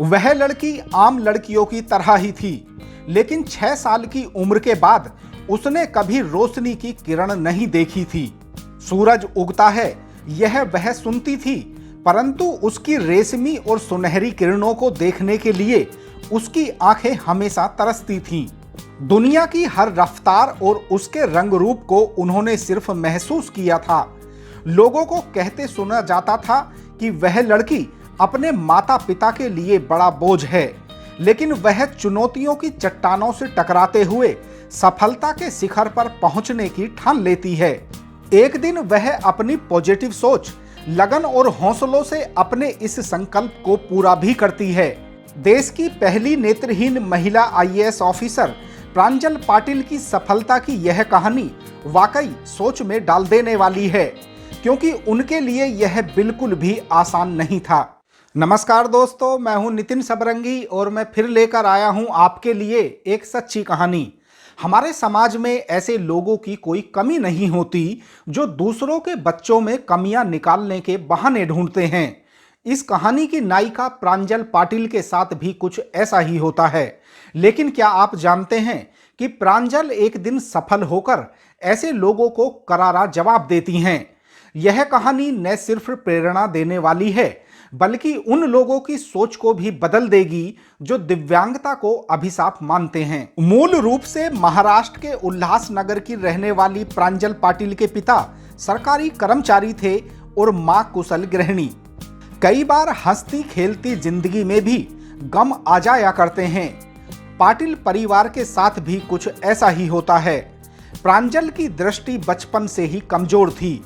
वह लड़की आम लड़कियों की तरह ही थी, लेकिन 6 साल की उम्र के बाद उसने कभी रोशनी की किरण नहीं देखी थी। सूरज उगता है यह वह सुनती थी, परंतु उसकी रेशमी और सुनहरी किरणों को देखने के लिए उसकी आंखें हमेशा तरसती थीं। दुनिया की हर रफ्तार और उसके रंग रूप को उन्होंने सिर्फ महसूस किया था। लोगों को कहते सुना जाता था कि वह लड़की अपने माता पिता के लिए बड़ा बोझ है, लेकिन वह चुनौतियों की चट्टानों से टकराते हुए सफलता के शिखर पर पहुंचने की ठान लेती है। एक दिन वह अपनी पॉजिटिव सोच, लगन और हौसलों से अपने इस संकल्प को पूरा भी करती है। देश की पहली नेत्रहीन महिला आईएएस ऑफिसर प्रांजल पाटिल की सफलता की यह कहानी वाकई सोच में डाल देने वाली है, क्योंकि उनके लिए यह बिल्कुल भी आसान नहीं था। नमस्कार दोस्तों, मैं हूं नितिन सबरंगी और मैं फिर लेकर आया हूं आपके लिए एक सच्ची कहानी। हमारे समाज में ऐसे लोगों की कोई कमी नहीं होती जो दूसरों के बच्चों में कमियां निकालने के बहाने ढूंढते हैं। इस कहानी की नायिका प्रांजल पाटिल के साथ भी कुछ ऐसा ही होता है। लेकिन क्या आप जानते हैं कि प्रांजल एक दिन सफल होकर ऐसे लोगों को करारा जवाब देती हैं। यह कहानी न सिर्फ प्रेरणा देने वाली है, बल्कि उन लोगों की सोच को भी बदल देगी जो दिव्यांगता को अभिशाप मानते हैं। मूल रूप से महाराष्ट्र के उल्लासनगर की रहने वाली प्रांजल पाटिल के पिता सरकारी कर्मचारी थे और मां कुशल गृहिणी। कई बार हंसती खेलती जिंदगी में भी गम आ जाया करते हैं। पाटिल परिवार के साथ भी कुछ ऐसा ही होता है। प्रांजल की दृष्टि बचपन से ही कमजोर थी।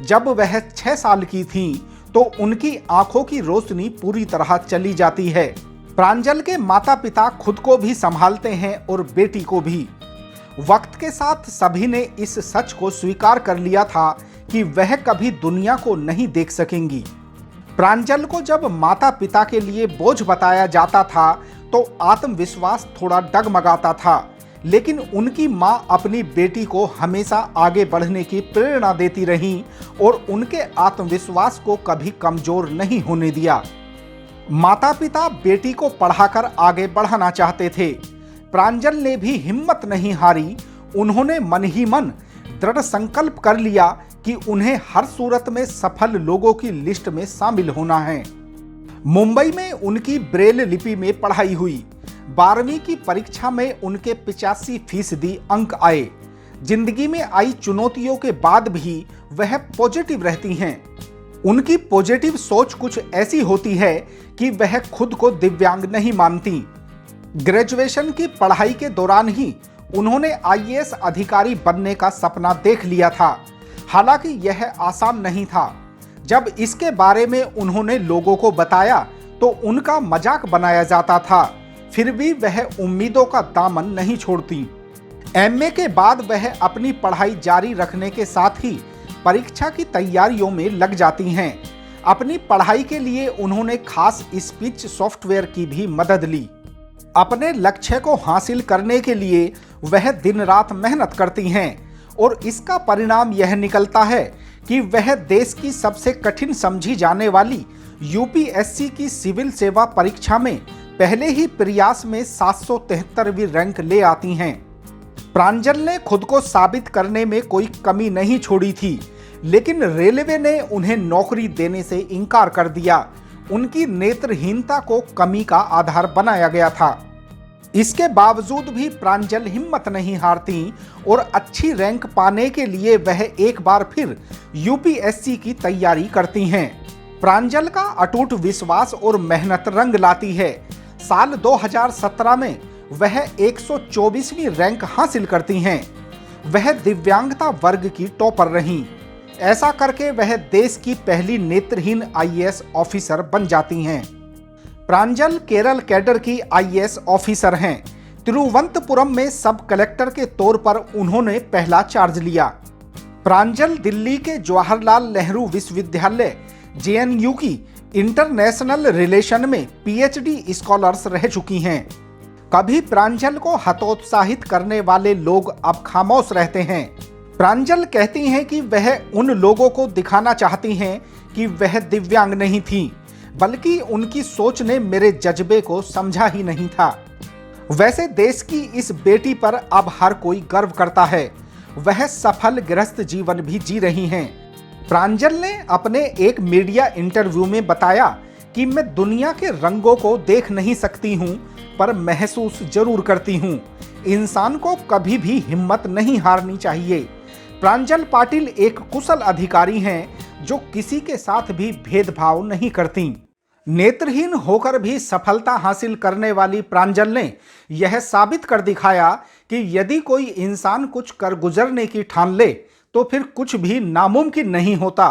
जब वह 6 साल की थीं, तो उनकी आंखों की रोशनी पूरी तरह चली जाती है। प्रांजल के माता पिता खुद को भी संभालते हैं और बेटी को भी। वक्त के साथ सभी ने इस सच को स्वीकार कर लिया था कि वह कभी दुनिया को नहीं देख सकेंगी। प्रांजल को जब माता पिता के लिए बोझ बताया जाता था तो आत्मविश्वास थोड़ा डगमगाता था, लेकिन उनकी मां अपनी बेटी को हमेशा आगे बढ़ने की प्रेरणा देती रहीं और उनके आत्मविश्वास को कभी कमजोर नहीं होने दिया। माता पिता बेटी को पढ़ाकर आगे बढ़ाना चाहते थे। प्रांजल ने भी हिम्मत नहीं हारी। उन्होंने मन ही मन दृढ़ संकल्प कर लिया कि उन्हें हर सूरत में सफल लोगों की लिस्ट में शामिल होना है। मुंबई में उनकी ब्रेल लिपि में पढ़ाई हुई। 12वीं की परीक्षा में उनके 85% अंक आए। जिंदगी में आई चुनौतियों के बाद भी वह पॉजिटिव रहती हैं। उनकी पॉजिटिव सोच कुछ ऐसी होती है कि वह खुद को दिव्यांग नहीं मानती। ग्रेजुएशन की पढ़ाई के दौरान ही उन्होंने आईएएस अधिकारी बनने का सपना देख लिया था। हालांकि यह आसान नहीं था। जब इसके बारे में उन्होंने लोगों को बताया तो उनका मजाक बनाया जाता था। फिर भी वह उम्मीदों का दामन नहीं छोड़ती। एमए के बाद वह अपनी पढ़ाई जारी रखने के साथ ही परीक्षा की तैयारियों में लग जाती हैं। अपनी पढ़ाई के लिए उन्होंने खास स्पीच सॉफ्टवेयर की भी मदद ली। अपने लक्ष्य को हासिल करने के लिए वह दिन रात मेहनत करती हैं और इसका परिणाम यह निकलता है कि वह देश की सबसे कठिन समझी जाने वाली यूपीएससी की सिविल सेवा परीक्षा में पहले ही प्रयास में 773वीं रैंक ले आती हैं। प्रांजल ने खुद को साबित करने में कोई कमी नहीं छोड़ी थी, लेकिन रेलवे ने उन्हें नौकरी देने से इनकार कर दिया। उनकी नेत्रहीनता को कमी का आधार बनाया गया था। इसके बावजूद भी प्रांजल हिम्मत नहीं हारती और अच्छी रैंक पाने के लिए वह एक बार फिर यूपीएससी की तैयारी करती हैं। प्रांजल का अटूट विश्वास और मेहनत रंग लाती है। साल 2017 में वह 124वीं रैंक हासिल करती हैं। वह दिव्यांगता वर्ग की टॉपर रहीं। ऐसा करके वह देश की पहली नेत्रहीन आईएएस ऑफिसर बन जाती हैं। प्रांजल केरल कैडर की आईएएस ऑफिसर हैं। तिरुवनंतपुरम में सब कलेक्टर के तौर पर उन्होंने पहला चार्ज लिया। प्रांजल दिल्ली के जवाहरलाल नेहरू विश्वविद्यालय जेएनयू की इंटरनेशनल रिलेशन में पीएचडी स्कॉलर्स रह चुकी हैं। कभी प्रांजल को हतोत्साहित करने वाले लोग अब खामोश रहते हैं। प्रांजल कहती हैं कि वह उन लोगों को दिखाना चाहती हैं कि वह दिव्यांग नहीं थी, बल्कि उनकी सोच ने मेरे जज्बे को समझा ही नहीं था। वैसे देश की इस बेटी पर अब हर कोई गर्व करता है। वह सफल गृहस्थ जीवन भी जी रही हैं। प्रांजल ने अपने एक मीडिया इंटरव्यू में बताया कि मैं दुनिया के रंगों को देख नहीं सकती हूं, पर महसूस जरूर करती हूं। इंसान को कभी भी हिम्मत नहीं हारनी चाहिए। प्रांजल पाटिल एक कुशल अधिकारी हैं जो किसी के साथ भी भेदभाव नहीं करती। नेत्रहीन होकर भी सफलता हासिल करने वाली प्रांजल ने यह साबित कर दिखाया कि यदि कोई इंसान कुछ कर गुजरने की ठान ले तो फिर कुछ भी नामुमकिन नहीं होता।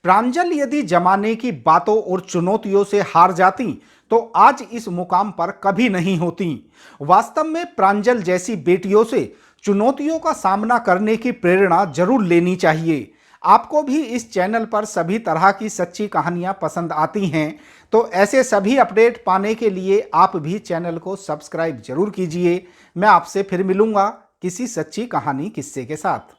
प्रांजल यदि जमाने की बातों और चुनौतियों से हार जाती तो आज इस मुकाम पर कभी नहीं होती। वास्तव में प्रांजल जैसी बेटियों से चुनौतियों का सामना करने की प्रेरणा जरूर लेनी चाहिए। आपको भी इस चैनल पर सभी तरह की सच्ची कहानियां पसंद आती हैं, तो ऐसे सभी अपडेट पाने के लिए आप भी चैनल को सब्सक्राइब जरूर कीजिए। मैं आपसे फिर मिलूंगा किसी सच्ची कहानी किस्से के साथ।